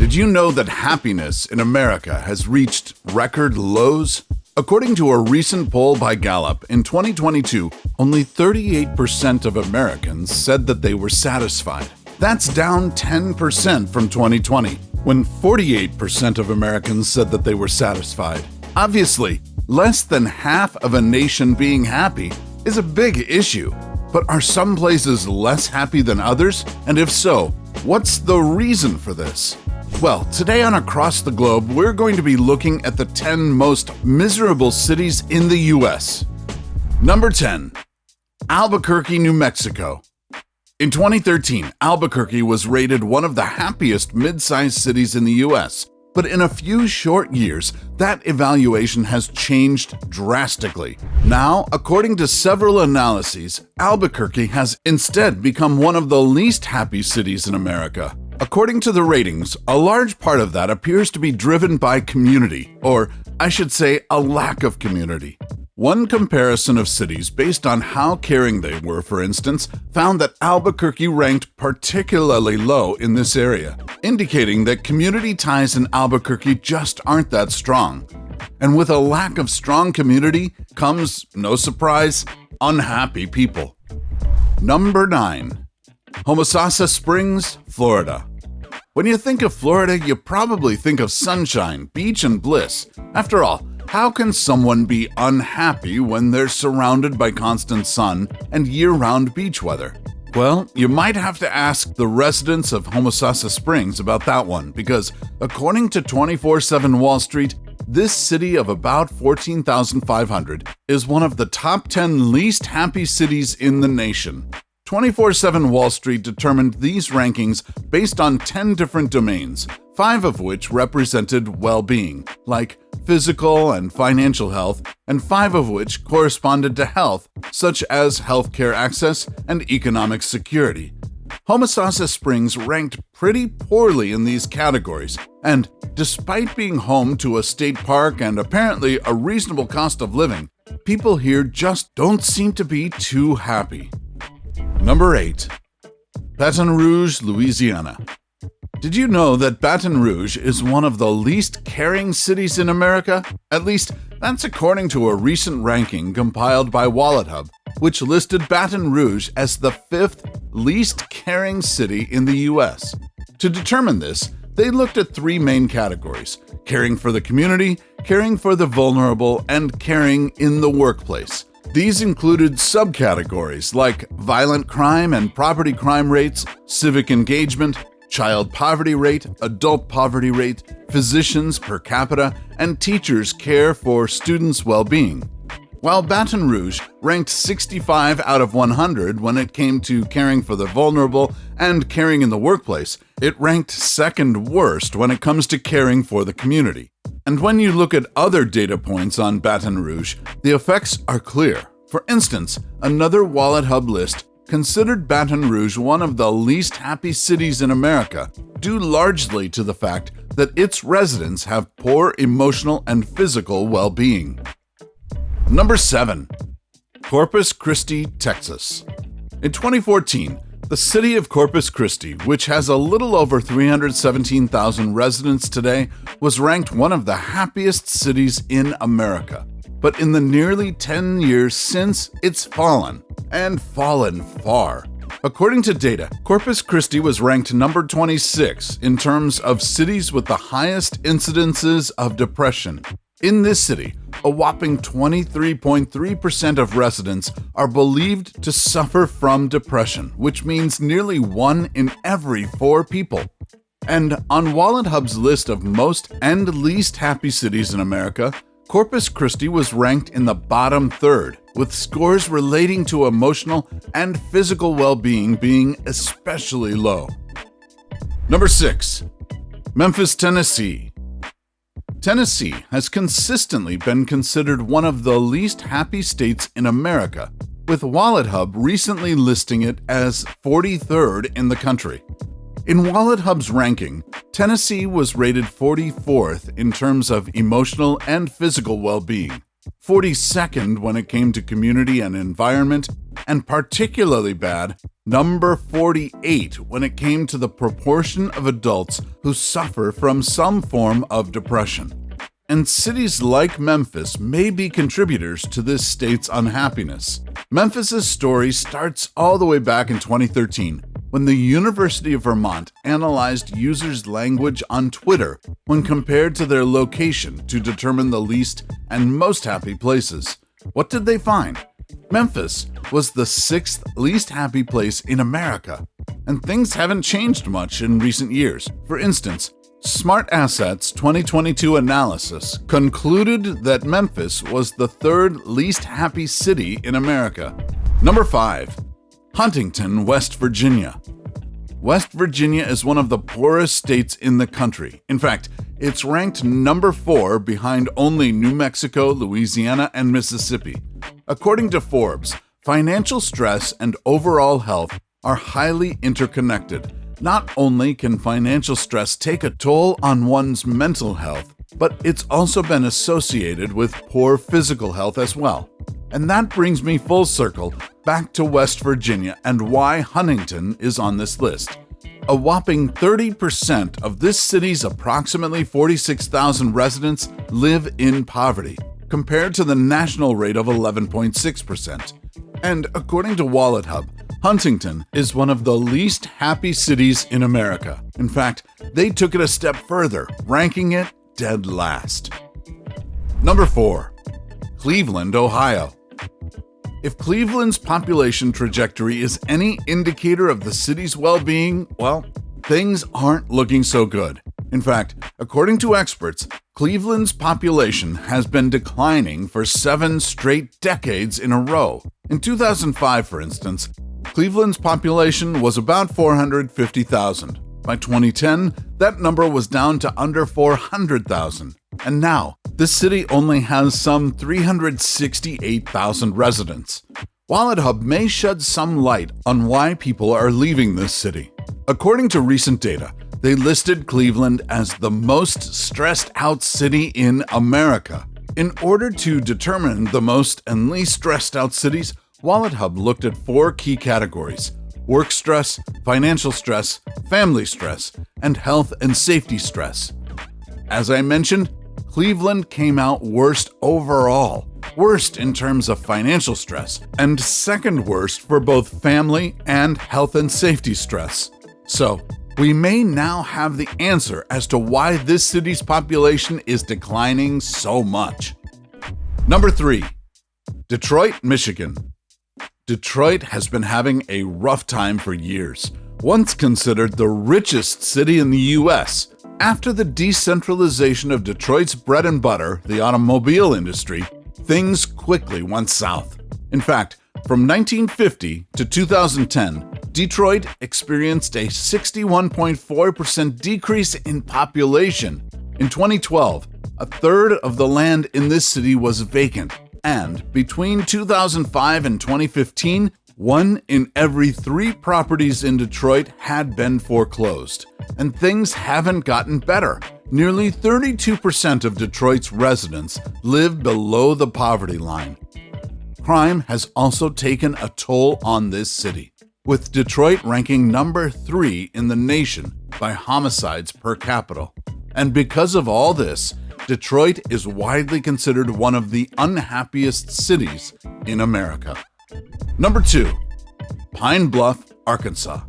Did you know that happiness in America has reached record lows? According to a recent poll by Gallup, in 2022, only 38% of Americans said that they were satisfied. That's down 10% from 2020, when 48% of Americans said that they were satisfied. Obviously, less than half of a nation being happy is a big issue. But are some places less happy than others? And if so, what's the reason for this? Well, today on Across the Globe, we're going to be looking at the 10 most miserable cities in the U.S. Number 10. Albuquerque, New Mexico. In 2013, Albuquerque was rated one of the happiest mid-sized cities in the U.S., but in a few short years, that evaluation has changed drastically. Now, according to several analyses, Albuquerque has instead become one of the least happy cities in America. According to the ratings, a large part of that appears to be driven by community, or I should say, a lack of community. One comparison of cities based on how caring they were, for instance, found that Albuquerque ranked particularly low in this area, indicating that community ties in Albuquerque just aren't that strong. And with a lack of strong community comes, no surprise, unhappy people. Number 9. Homosassa Springs, Florida. When you think of Florida, you probably think of sunshine, beach, and bliss. After all, how can someone be unhappy when they're surrounded by constant sun and year-round beach weather? Well, you might have to ask the residents of Homosassa Springs about that one, because according to 24/7 Wall Street, this city of about 14,500 is one of the top 10 least happy cities in the nation. 24/7 Wall Street determined these rankings based on 10 different domains, 5 of which represented well-being, like physical and financial health, and 5 of which corresponded to health, such as healthcare access and economic security. Homosassa Springs ranked pretty poorly in these categories, and despite being home to a state park and apparently a reasonable cost of living, people here just don't seem to be too happy. Number 8. Baton Rouge, Louisiana. Did you know that Baton Rouge is one of the least caring cities in America? At least, that's according to a recent ranking compiled by WalletHub, which listed Baton Rouge as the 5th least caring city in the U.S. To determine this, they looked at 3 main categories: caring for the community, caring for the vulnerable, and caring in the workplace. These included subcategories like violent crime and property crime rates, civic engagement, child poverty rate, adult poverty rate, physicians per capita, and teachers' care for students' well-being. While Baton Rouge ranked 65 out of 100 when it came to caring for the vulnerable and caring in the workplace, it ranked second worst when it comes to caring for the community. And when you look at other data points on Baton Rouge, the effects are clear. For instance, another WalletHub list considered Baton Rouge one of the least happy cities in America, due largely to the fact that its residents have poor emotional and physical well-being. Number 7. Corpus Christi, Texas. In 2014, the city of Corpus Christi, which has a little over 317,000 residents today, was ranked one of the happiest cities in America. But in the nearly 10 years since, it's fallen, and fallen far. According to data, Corpus Christi was ranked number 26 in terms of cities with the highest incidences of depression. In this city, a whopping 23.3% of residents are believed to suffer from depression, which means nearly 1 in every 4 people. And on WalletHub's list of most and least happy cities in America, Corpus Christi was ranked in the bottom third, with scores relating to emotional and physical well-being being especially low. Number 6. Memphis, Tennessee. Tennessee has consistently been considered one of the least happy states in America, with WalletHub recently listing it as 43rd in the country. In WalletHub's ranking, Tennessee was rated 44th in terms of emotional and physical well-being, 42nd when it came to community and environment, and particularly bad, number 48 when it came to the proportion of adults who suffer from some form of depression. And cities like Memphis may be contributors to this state's unhappiness. Memphis's story starts all the way back in 2013, when the University of Vermont analyzed users' language on Twitter when compared to their location to determine the least and most happy places. What did they find? Memphis was the 6th least happy place in America, and things haven't changed much in recent years. For instance, Smart Asset's 2022 analysis concluded that Memphis was the 3rd least happy city in America. Number 5. Huntington, West Virginia. West Virginia is one of the poorest states in the country. In fact, it's ranked number 4 behind only New Mexico, Louisiana, and Mississippi. According to Forbes, financial stress and overall health are highly interconnected. Not only can financial stress take a toll on one's mental health, but it's also been associated with poor physical health as well. And that brings me full circle back to West Virginia and why Huntington is on this list. A whopping 30% of this city's approximately 46,000 residents live in poverty, compared to the national rate of 11.6%. And according to WalletHub, Huntington is one of the least happy cities in America. In fact, they took it a step further, ranking it dead last. Number 4. Cleveland, Ohio. If Cleveland's population trajectory is any indicator of the city's well-being, well, things aren't looking so good. In fact, according to experts, Cleveland's population has been declining for 7 straight decades in a row. In 2005, for instance, Cleveland's population was about 450,000. By 2010, that number was down to under 400,000. And now, this city only has some 368,000 residents. WalletHub may shed some light on why people are leaving this city. According to recent data, they listed Cleveland as the most stressed out city in America. In order to determine the most and least stressed out cities, WalletHub looked at 4 key categories: work stress, financial stress, family stress, and health and safety stress. As I mentioned, Cleveland came out worst overall, worst in terms of financial stress, and second worst for both family and health and safety stress. So, we may now have the answer as to why this city's population is declining so much. Number 3. Detroit, Michigan. Detroit has been having a rough time for years. Once considered the richest city in the U.S., after the decentralization of Detroit's bread and butter, the automobile industry, things quickly went south. In fact, from 1950 to 2010, Detroit experienced a 61.4% decrease in population. In 2012, a third of the land in this city was vacant. And between 2005 and 2015, 1 in every 3 properties in Detroit had been foreclosed. And things haven't gotten better. Nearly 32% of Detroit's residents live below the poverty line. Crime has also taken a toll on this city, with Detroit ranking number 3 in the nation by homicides per capita. And because of all this, Detroit is widely considered one of the unhappiest cities in America. Number 2. Pine Bluff, Arkansas.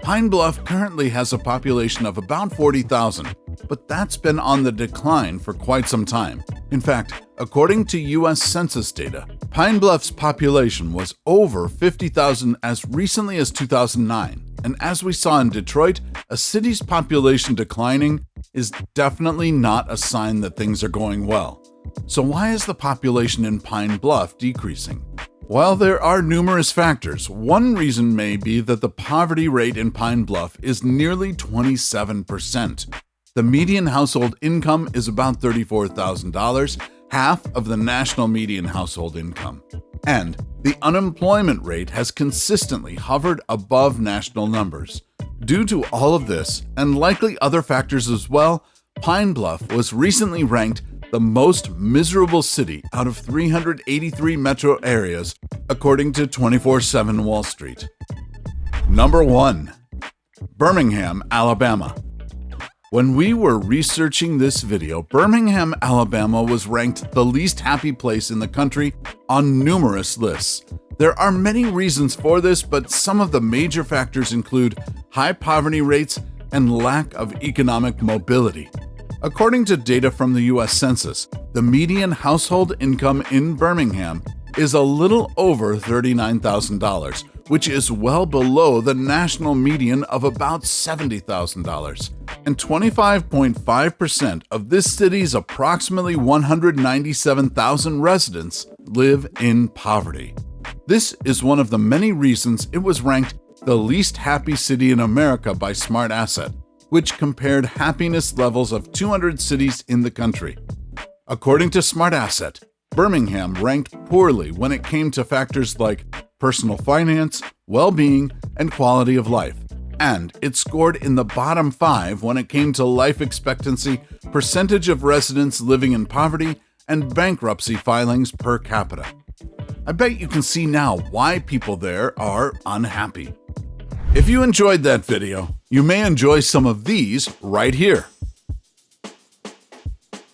Pine Bluff currently has a population of about 40,000, but that's been on the decline for quite some time. In fact, according to U.S. Census data, Pine Bluff's population was over 50,000 as recently as 2009. And as we saw in Detroit, a city's population declining is definitely not a sign that things are going well. So why is the population in Pine Bluff decreasing? Well, there are numerous factors. One reason may be that the poverty rate in Pine Bluff is nearly 27%. The median household income is about $34,000, half of the national median household income. And the unemployment rate has consistently hovered above national numbers. Due to all of this, and likely other factors as well, Pine Bluff was recently ranked the most miserable city out of 383 metro areas, according to 24/7 Wall Street. Number 1. Birmingham, Alabama. When we were researching this video, Birmingham, Alabama was ranked the least happy place in the country on numerous lists. There are many reasons for this, but some of the major factors include high poverty rates and lack of economic mobility. According to data from the U.S. Census, the median household income in Birmingham is a little over $39,000, which is well below the national median of about $70,000. And 25.5% of this city's approximately 197,000 residents live in poverty. This is one of the many reasons it was ranked the least happy city in America by Smart Asset, which compared happiness levels of 200 cities in the country. According to Smart Asset, Birmingham ranked poorly when it came to factors like personal finance, well-being, and quality of life, and it scored in the bottom 5 when it came to life expectancy, percentage of residents living in poverty, and bankruptcy filings per capita. I bet you can see now why people there are unhappy. If you enjoyed that video, you may enjoy some of these right here.